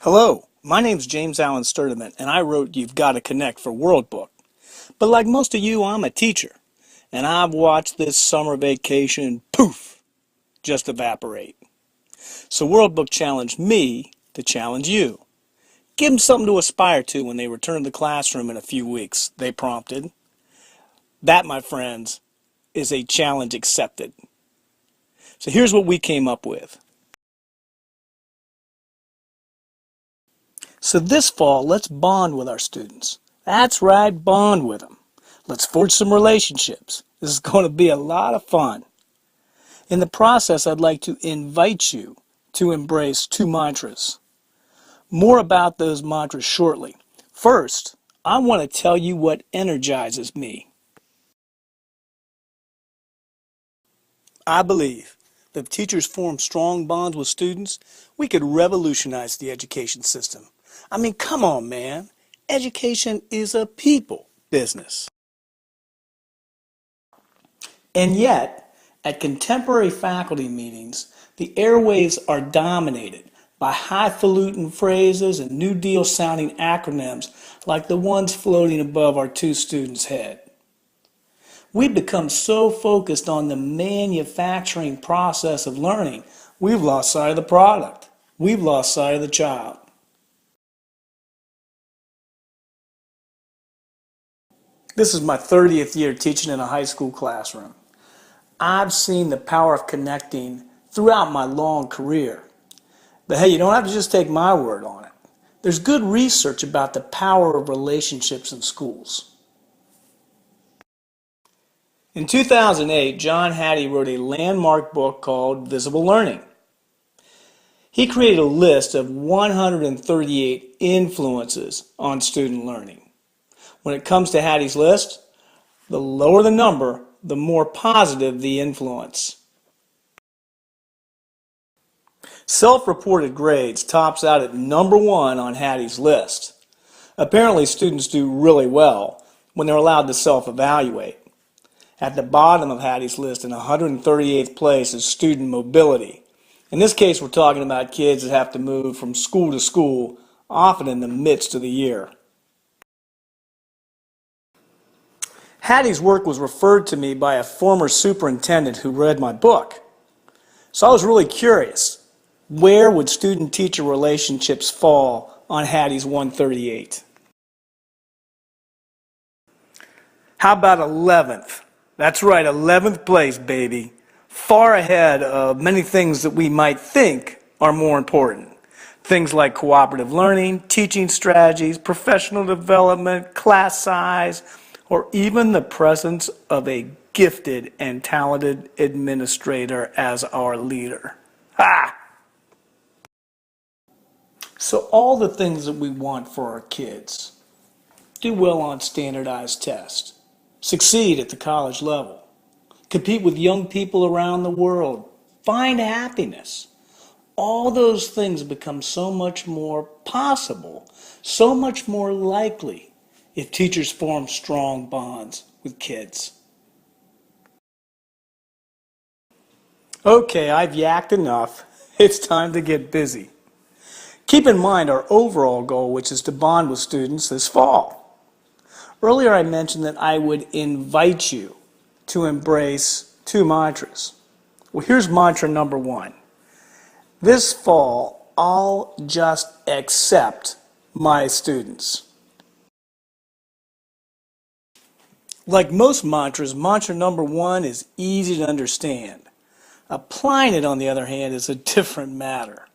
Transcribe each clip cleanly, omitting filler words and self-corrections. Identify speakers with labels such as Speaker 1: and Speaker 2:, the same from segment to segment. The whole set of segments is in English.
Speaker 1: Hello, my name's James Allen Sturdivant, and I wrote You've Got to Connect for World Book. But like most of you, I'm a teacher, and I've watched this summer vacation, poof, just evaporate. So World Book challenged me to challenge you. Give them something to aspire to when they return to the classroom in a few weeks, they prompted. That, my friends, is a challenge accepted. So here's what we came up with. So this fall, let's bond with our students. That's right, bond with them. Let's forge some relationships. This is going to be a lot of fun. In the process, I'd like to invite you to embrace two mantras. More about those mantras shortly. First, I want to tell you what energizes me. I believe that if teachers form strong bonds with students, we could revolutionize the education system. I mean, come on, man. Education is a people business. And yet, at contemporary faculty meetings, the airwaves are dominated by highfalutin phrases and New Deal sounding acronyms like the ones floating above our two students' head. We've become so focused on the manufacturing process of learning, we've lost sight of the product. We've lost sight of the child. This is my 30th year teaching in a high school classroom. I've seen the power of connecting throughout my long career. But hey, you don't have to just take my word on it. There's good research about the power of relationships in schools. In 2008, John Hattie wrote a landmark book called Visible Learning. He created a list of 138 influences on student learning. When it comes to Hattie's list, the lower the number, the more positive the influence. Self-reported grades tops out at number 1 on Hattie's list. Apparently, students do really well when they're allowed to self-evaluate. At the bottom of Hattie's list in 138th place is student mobility. In this case, we're talking about kids that have to move from school to school, often in the midst of the year. Hattie's work was referred to me by a former superintendent who read my book. So I was really curious. Where would student-teacher relationships fall on Hattie's 138? How about 11th? That's right, 11th place, baby. Far ahead of many things that we might think are more important. Things like cooperative learning, teaching strategies, professional development, class size, or even the presence of a gifted and talented administrator as our leader. Ha! So all the things that we want for our kids: do well on standardized tests, succeed at the college level, compete with young people around the world, find happiness. All those things become so much more possible, so much more likely if teachers form strong bonds with kids. Okay, I've yacked enough. It's time to get busy. Keep in mind our overall goal, which is to bond with students this fall. Earlier I mentioned that I would invite you to embrace two mantras. Well, here's mantra number 1. This fall, I'll just accept my students. Like most mantras, mantra number 1 is easy to understand. Applying it, on the other hand, is a different matter.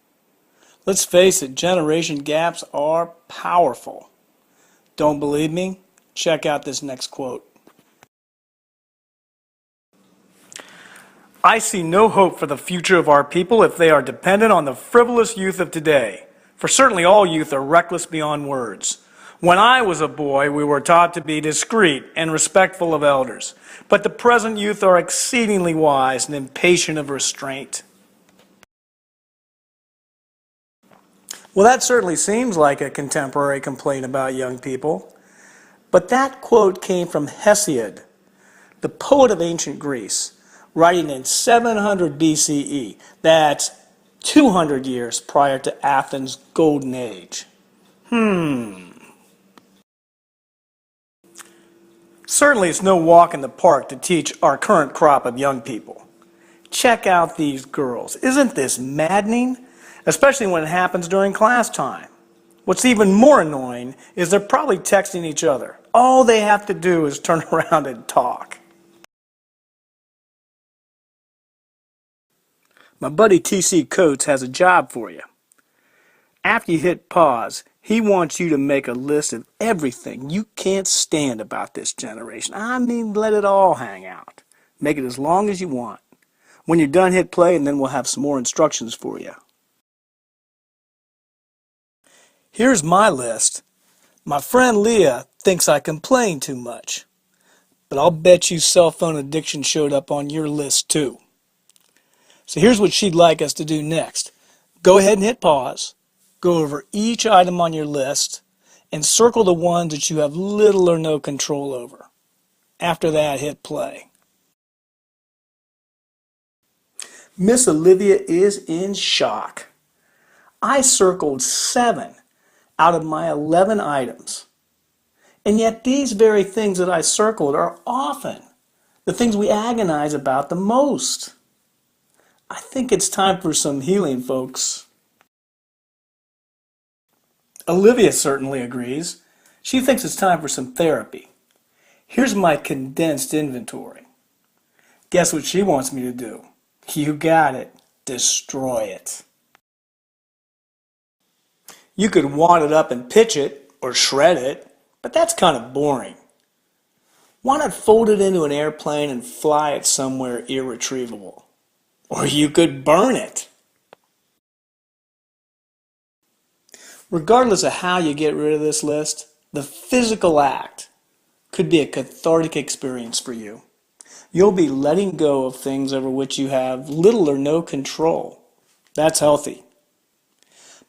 Speaker 1: Let's face it, generation gaps are powerful. Don't believe me? Check out this next quote. I see no hope for the future of our people if they are dependent on the frivolous youth of today. For certainly all youth are reckless beyond words. When I was a boy, we were taught to be discreet and respectful of elders. But the present youth are exceedingly wise and impatient of restraint. Well, that certainly seems like a contemporary complaint about young people. But that quote came from Hesiod, the poet of ancient Greece, writing in 700 BCE. That's 200 years prior to Athens' golden age. Certainly it's no walk in the park to teach our current crop of young people. Check out these girls. Isn't this maddening? Especially when it happens during class time. What's even more annoying is they're probably texting each other. All they have to do is turn around and talk. My buddy T.C. Coates has a job for you. After you hit pause, he wants you to make a list of everything you can't stand about this generation. I mean, let it all hang out. Make it as long as you want. When you're done, hit play, and then we'll have some more instructions for you. Here's my list. My friend Leah thinks I complain too much, but I'll bet you cell phone addiction showed up on your list too. So here's what she'd like us to do next. Go ahead and hit pause. Go over each item on your list and circle the ones that you have little or no control over. After that, hit play. Miss Olivia is in shock. I circled 7 out of my 11 items. And yet these very things that I circled are often the things we agonize about the most. I think it's time for some healing, folks. Olivia certainly agrees. She thinks it's time for some therapy. Here's my condensed inventory. Guess what she wants me to do? You got it. Destroy it. You could wad it up and pitch it, or shred it, but that's kind of boring. Why not fold it into an airplane and fly it somewhere irretrievable? Or you could burn it. Regardless of how you get rid of this list, the physical act could be a cathartic experience for you. You'll be letting go of things over which you have little or no control. That's healthy.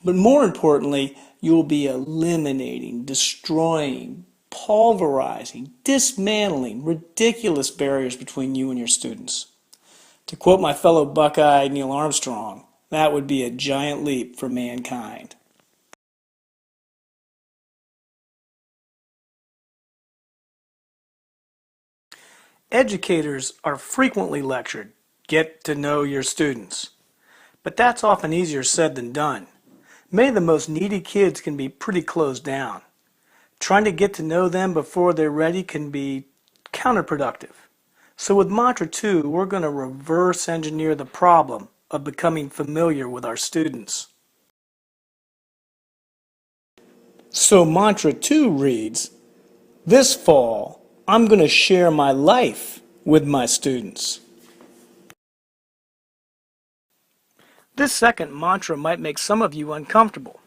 Speaker 1: But more importantly, you'll be eliminating, destroying, pulverizing, dismantling ridiculous barriers between you and your students. To quote my fellow Buckeye Neil Armstrong, that would be a giant leap for mankind. Educators are frequently lectured, get to know your students. But that's often easier said than done. Many of the most needy kids can be pretty closed down. Trying to get to know them before they're ready can be counterproductive. So with Mantra 2, we're going to reverse engineer the problem of becoming familiar with our students. So Mantra 2 reads, this fall, I'm going to share my life with my students. This second mantra might make some of you uncomfortable,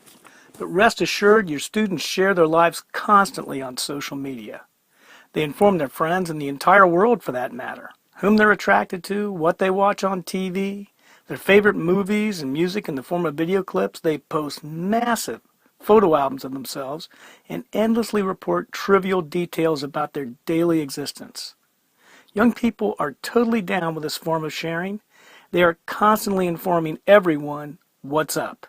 Speaker 1: but rest assured your students share their lives constantly on social media. They inform their friends and the entire world for that matter, whom they're attracted to, what they watch on TV, their favorite movies and music in the form of video clips. They post massive photo albums of themselves and endlessly report trivial details about their daily existence. Young people are totally down with this form of sharing. They are constantly informing everyone what's up.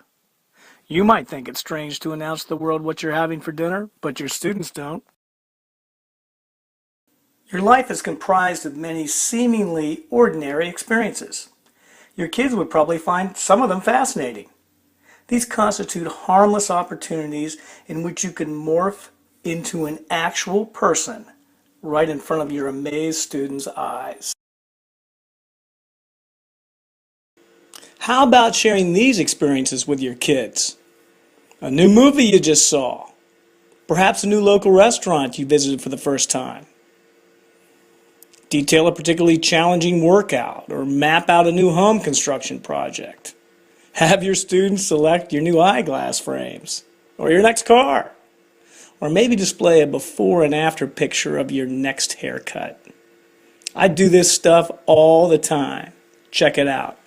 Speaker 1: You might think it's strange to announce to the world what you're having for dinner, but your students don't. Your life is comprised of many seemingly ordinary experiences. Your kids would probably find some of them fascinating. These constitute harmless opportunities in which you can morph into an actual person right in front of your amazed students' eyes. How about sharing these experiences with your kids? A new movie you just saw. Perhaps a new local restaurant you visited for the first time. Detail a particularly challenging workout or map out a new home construction project. Have your students select your new eyeglass frames or your next car. Or maybe display a before and after picture of your next haircut. I do this stuff all the time. Check it out.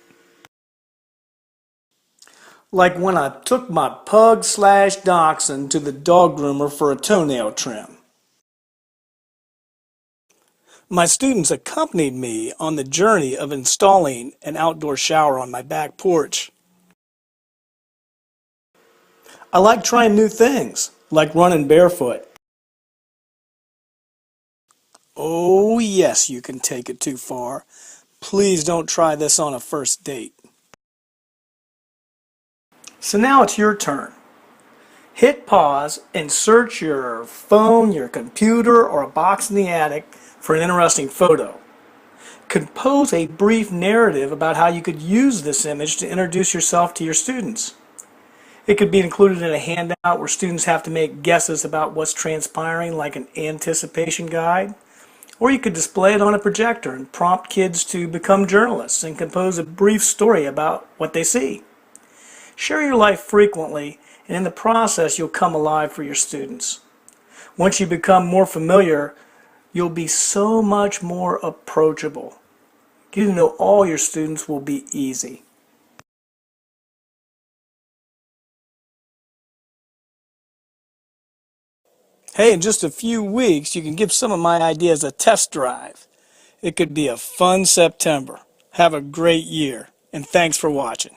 Speaker 1: Like when I took my pug/dachshund to the dog groomer for a toenail trim. My students accompanied me on the journey of installing an outdoor shower on my back porch. I like trying new things, like running barefoot. Oh, yes, you can take it too far. Please don't try this on a first date. So now it's your turn. Hit pause and search your phone, your computer, or a box in the attic for an interesting photo. Compose a brief narrative about how you could use this image to introduce yourself to your students. It could be included in a handout where students have to make guesses about what's transpiring, like an anticipation guide. Or you could display it on a projector and prompt kids to become journalists and compose a brief story about what they see. Share your life frequently, and in the process you'll come alive for your students. Once you become more familiar, you'll be so much more approachable. Getting to know all your students will be easy. Hey, in just a few weeks, you can give some of my ideas a test drive. It could be a fun September. Have a great year, and thanks for watching.